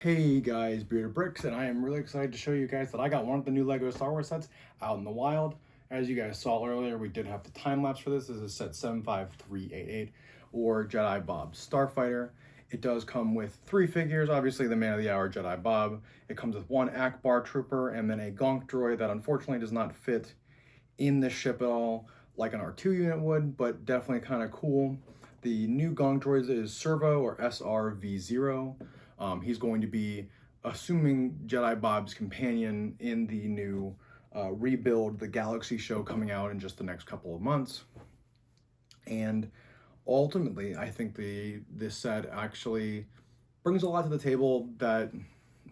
Hey guys, Bearded Bricks, and I am really excited to show you guys that I got one of the new LEGO Star Wars sets out in the wild. As you guys saw earlier, we did have the time lapse for this. This is set 75388, or Jedi Bob Starfighter. It does come with three figures, obviously the man of the hour Jedi Bob. It comes with one Akbar trooper and then a Gonk droid that unfortunately does not fit in this ship at all like an R2 unit would, but definitely kind of cool. The new Gonk droid is Servo, or SRV0. He's going to be, assuming Jedi Bob's companion in the new rebuild, the Galaxy show coming out in just the next couple of months. And ultimately, I think this set actually brings a lot to the table that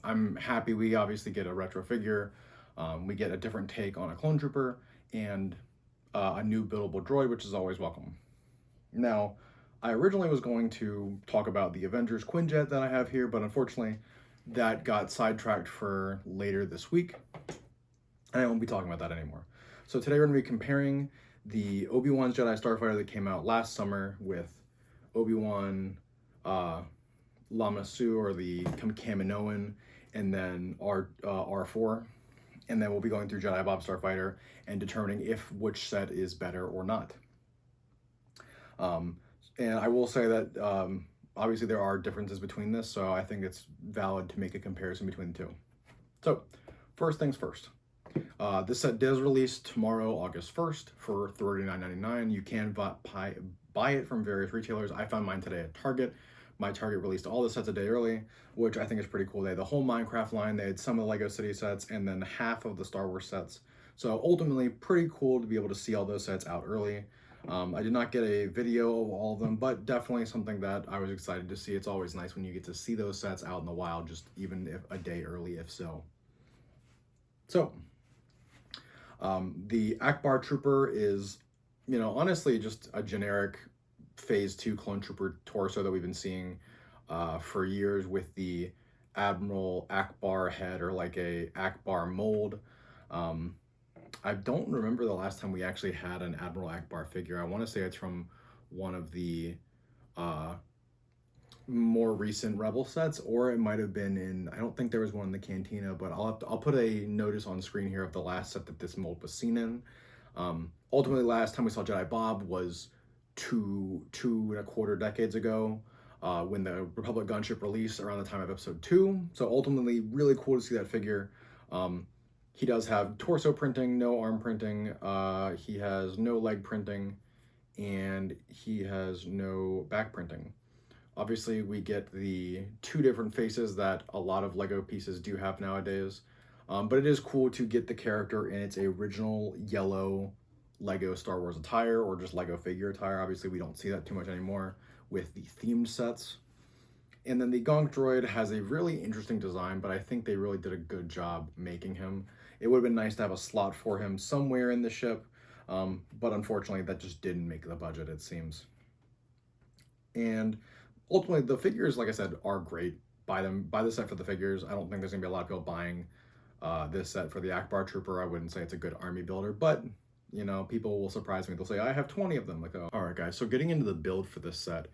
I'm happy we obviously get a retro figure. We get a different take on a clone trooper and a new buildable droid, which is always welcome. Now, I originally was going to talk about the Avengers Quinjet that I have here, but unfortunately that got sidetracked for later this week, and I won't be talking about that anymore. So today we're going to be comparing the Obi-Wan's Jedi Starfighter that came out last summer with Obi-Wan Lama Su, or the Kaminoan, and then R4. And then we'll be going through Jedi Bob Starfighter and determining which set is better or not. And I will say that obviously there are differences between this, so I think it's valid to make a comparison between the two. So first things first. This set does release tomorrow, August 1st for $39.99. You can buy it from various retailers. I found mine today at Target. My Target released all the sets a day early, which I think is pretty cool. They had the whole Minecraft line, they had some of the Lego City sets, and then half of the Star Wars sets. So ultimately, pretty cool to be able to see all those sets out early. I did not get a video of all of them, but definitely something that I was excited to see. It's always nice when you get to see those sets out in the wild, just even if a day early, if so. So, the Akbar Trooper is, honestly just a generic Phase 2 Clone Trooper torso that we've been seeing for years, with the Admiral Akbar head, or like a Akbar mold. I don't remember the last time we actually had an Admiral Akbar figure. I want to say it's from one of the uh, more recent Rebel sets, or it might have been in, I don't think there was one in the Cantina, but I'll put a notice on screen here of the last set that this mold was seen in. Ultimately, last time we saw Jedi Bob was two and a quarter decades ago, when the Republic gunship released around the time of episode 2. So ultimately, really cool to see that figure. He does have torso printing, no arm printing. He has no leg printing, and he has no back printing. Obviously, we get the two different faces that a lot of Lego pieces do have nowadays. But it is cool to get the character in its original yellow Lego Star Wars attire, or just Lego figure attire. Obviously, we don't see that too much anymore with the themed sets. And then the Gonk droid has a really interesting design, but I think they really did a good job making him. It would have been nice to have a slot for him somewhere in the ship, but unfortunately that just didn't make the budget, it seems. And ultimately the figures, like I said, are great. Buy the set for the figures. I don't think there's gonna be a lot of people buying this set for the Akbar Trooper. I wouldn't say it's a good army builder, but people will surprise me. They'll say, I have 20 of them. Like, oh. All right, guys, so getting into the build for this set,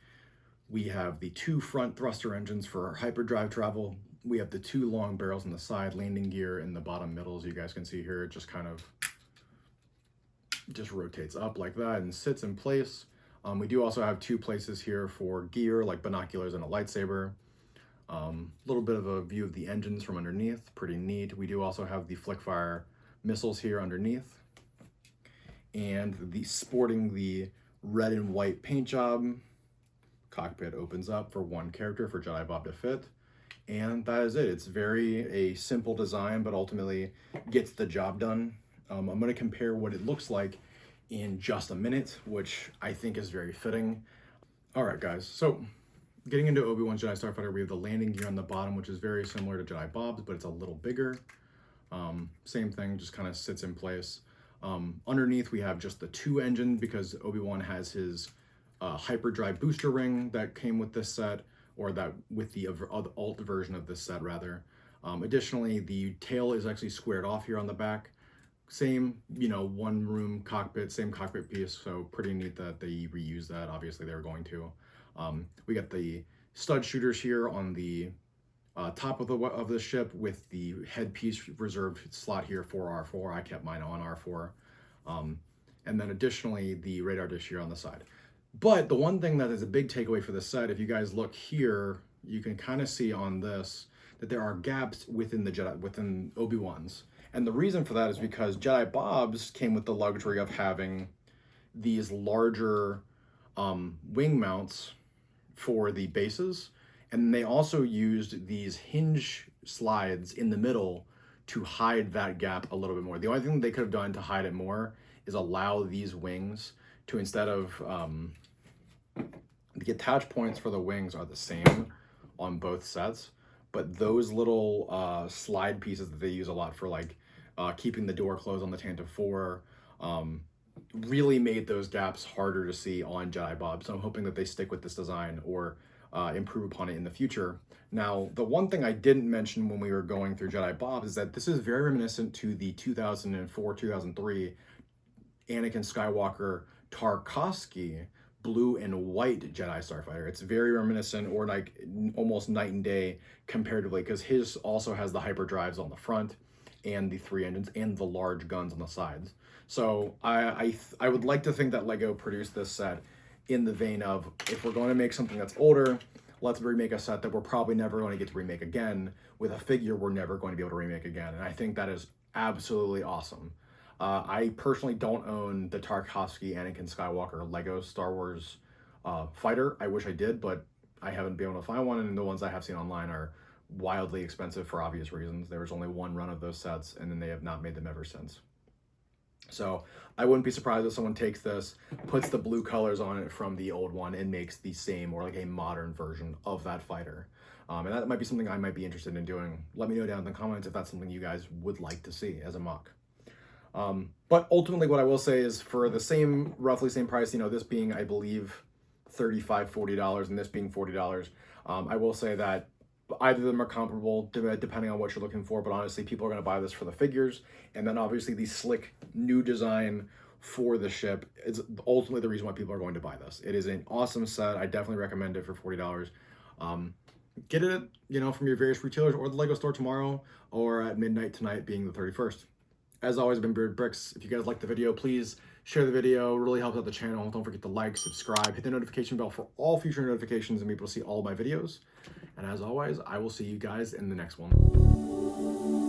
we have the two front thruster engines for hyperdrive travel. We have the two long barrels on the side, landing gear in the bottom middle. As you guys can see here, it just kind of just rotates up like that and sits in place. We do also have two places here for gear, like binoculars and a lightsaber. Little bit of a view of the engines from underneath, pretty neat. We do also have the flickfire missiles here underneath, and sporting the red and white paint job. Cockpit opens up for one character for Jedi Bob to fit, and that is it. It's a simple design, but ultimately gets the job done. I'm going to compare what it looks like in just a minute, which I think is very fitting. All right, guys, so getting into Obi-Wan's Jedi Starfighter, we have the landing gear on the bottom, which is very similar to Jedi Bob's, but it's a little bigger. Same thing, just kind of sits in place. Underneath, we have just the two engine, because Obi-Wan has his hyperdrive booster ring that came with this set, or that with the alt version of this set rather. Additionally, the tail is actually squared off here on the back. Same, one room cockpit, same cockpit piece, so pretty neat that they reuse that. Obviously they were going to. We got the stud shooters here on the top of the ship with the headpiece reserved slot here for R4. I kept mine on R4. And then additionally, the radar dish here on the side. But the one thing that is a big takeaway for this set, if you guys look here, you can kind of see on this that there are gaps within the Jedi, within obi-wans. And the reason for that is because Jedi Bobs came with the luxury of having these larger wing mounts for the bases, and they also used these hinge slides in the middle to hide that gap a little bit more. The only thing they could have done to hide it more is allow these wings to, instead of the attach points for the wings are the same on both sets, but those little slide pieces that they use a lot for like keeping the door closed on the Tantive 4 really made those gaps harder to see on Jedi Bob. So I'm hoping that they stick with this design or improve upon it in the future. Now, the one thing I didn't mention when we were going through Jedi Bob is that this is very reminiscent to the 2004-2003 Anakin Skywalker Tarkovsky blue and white Jedi Starfighter. It's very reminiscent, or like almost night and day comparatively, because his also has the hyperdrives on the front and the 3 engines and the large guns on the sides. So I would like to think that LEGO produced this set in the vein of, if we're going to make something that's older, let's remake a set that we're probably never going to get to remake again with a figure we're never going to be able to remake again. And I think that is absolutely awesome. I personally don't own the Tarkovsky Anakin Skywalker Lego Star Wars fighter. I wish I did, but I haven't been able to find one, and the ones I have seen online are wildly expensive for obvious reasons. There was only one run of those sets, and then they have not made them ever since. So I wouldn't be surprised if someone takes this, puts the blue colors on it from the old one, and makes the same or like a modern version of that fighter. And that might be something I might be interested in doing. Let me know down in the comments if that's something you guys would like to see as a mock. But ultimately what I will say is, for the same, roughly same price, you know, this being, I believe, $35, $40 and this being $40, I will say that either of them are comparable depending on what you're looking for, but honestly, people are going to buy this for the figures, and then obviously the slick new design for the ship is ultimately the reason why people are going to buy this. It is an awesome set. I definitely recommend it for $40. Get it, you know, from your various retailers or the LEGO store tomorrow or at midnight tonight, being the 31st. As always, been Beard Bricks. If you guys liked the video, please share the video. It really helps out the channel. Don't forget to like, subscribe, hit the notification bell for all future notifications and be able to see all of my videos. And as always, I will see you guys in the next one.